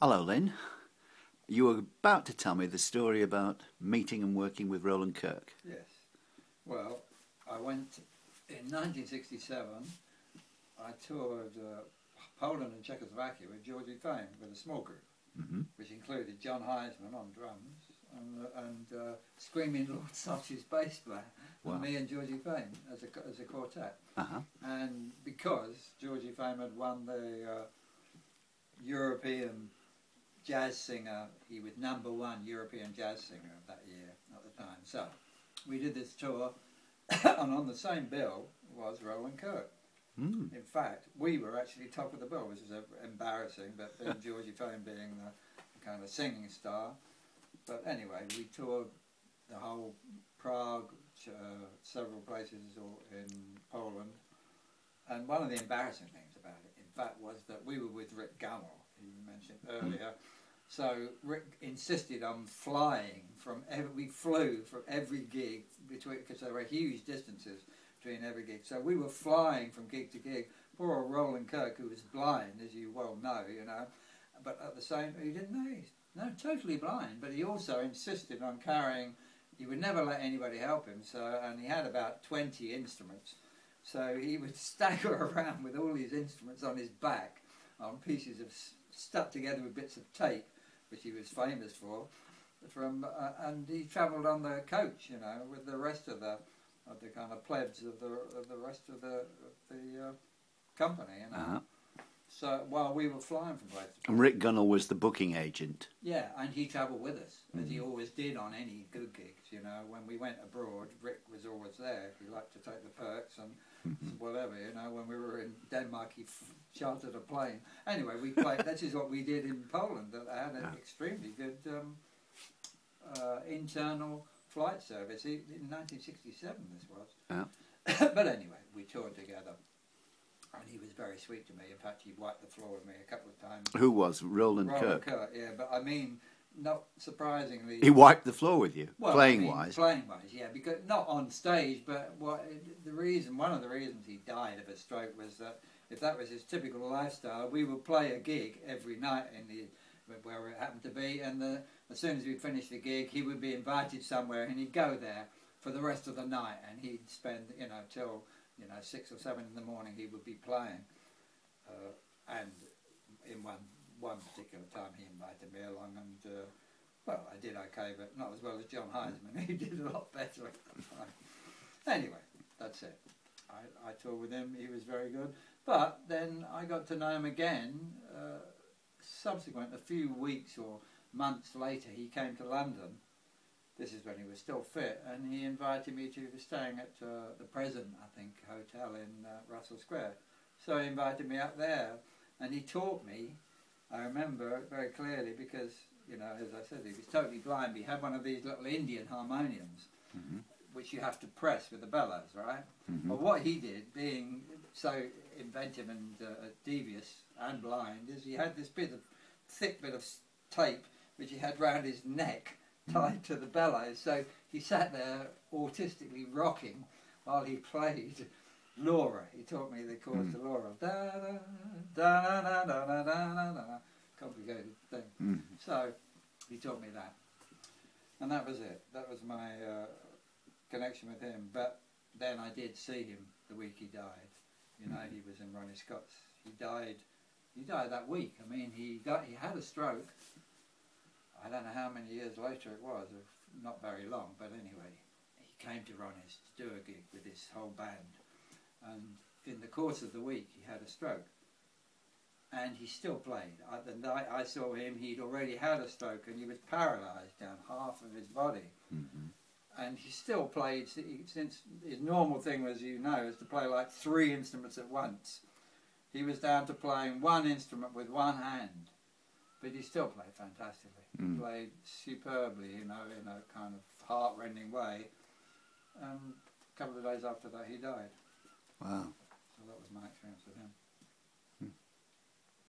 Hello, Lyn. You were about to tell me the story about meeting and working with Roland Kirk. Yes. Well, I went in 1967. I toured Poland and Czechoslovakia with Georgie Fame with a small group, which included John Heisman on drums and Screaming Lord Sochi's bass player, and me and Georgie Fame as a quartet. And because Georgie Fame had won the European jazz singer, he was #1 European jazz singer of that year at the time. So we did this tour, and on the same bill was Roland Kirk. In fact, we were actually top of the bill, which is embarrassing, but then Georgie Fame being the kind of singing star. But anyway, we toured the whole Prague, several places in Poland, and one of the embarrassing things about it, in fact, was that we were with Rick Gunnell, who you mentioned earlier. So Rick insisted on flying we flew from every gig because there were huge distances between every gig. So we were flying from gig to gig. Poor old Roland Kirk, who was blind, as you well know, but at the same, he didn't know, totally blind, but he also insisted on carrying, he would never let anybody help him, and he had about 20 instruments. So he would stagger around with all these instruments on his back, on pieces of stuck together with bits of tape, which he was famous for, and he travelled on the coach, with the rest of the kind of plebs of the rest of the company, So while we were flying from place to place. And Rick Gunnell was the booking agent. Yeah, and he travelled with us, as he always did on any good gigs. When we went abroad, Rick was always there. He liked to take the perks and whatever. When we were in Denmark, he chartered a plane. Anyway, we played. That is what we did in Poland. That had an extremely good internal flight service in 1967. This was. But anyway, we toured together. And he was very sweet to me. In fact, he wiped the floor with me a couple of times. Who was? Roland Kirk? Yeah, but I mean, not surprisingly... He wiped the floor with you, well, playing-wise? Playing-wise, yeah. Because, not on stage, but one of the reasons he died of a stroke was that if that was his typical lifestyle, we would play a gig every night where it happened to be, and as soon as we'd finish the gig, he would be invited somewhere, and he'd go there for the rest of the night, and he'd spend, till... 6 or 7 in the morning he would be playing, and in one particular time he invited me along, and well, I did okay, but not as well as John Heisman. He did a lot better at the time. Anyway, that's it. I toured with him. He was very good, but then I got to know him again subsequent, a few weeks or months later. He came to London. This is when he was still fit, and he invited me to staying at the Present, I think, hotel in Russell Square. So he invited me up there, and he taught me. I remember it very clearly because, as I said, he was totally blind. He had one of these little Indian harmoniums, which you have to press with the bellows, right? But what he did, being so inventive and devious and blind, is he had this thick bit of tape which he had round his neck, tied to the bellows, so he sat there autistically rocking while he played Laura. He taught me the chords to Laura. Da da da da da da da da. Complicated thing. So he taught me that, and that was it. That was my connection with him. But then I did see him the week he died. He was in Ronnie Scott's. He died that week. I mean, he had a stroke. I don't know how many years later it was, not very long, but anyway, he came to Ronnie's to do a gig with his whole band, and in the course of the week he had a stroke, and he still played. The night I saw him, he'd already had a stroke, and he was paralysed down half of his body, and he still played, since his normal thing was, is to play like 3 instruments at once. He was down to playing 1 instrument with 1 hand. But he still played fantastically. He played superbly, in a kind of heart-rending way. And a couple of days after that, he died. Wow. So that was my experience with him.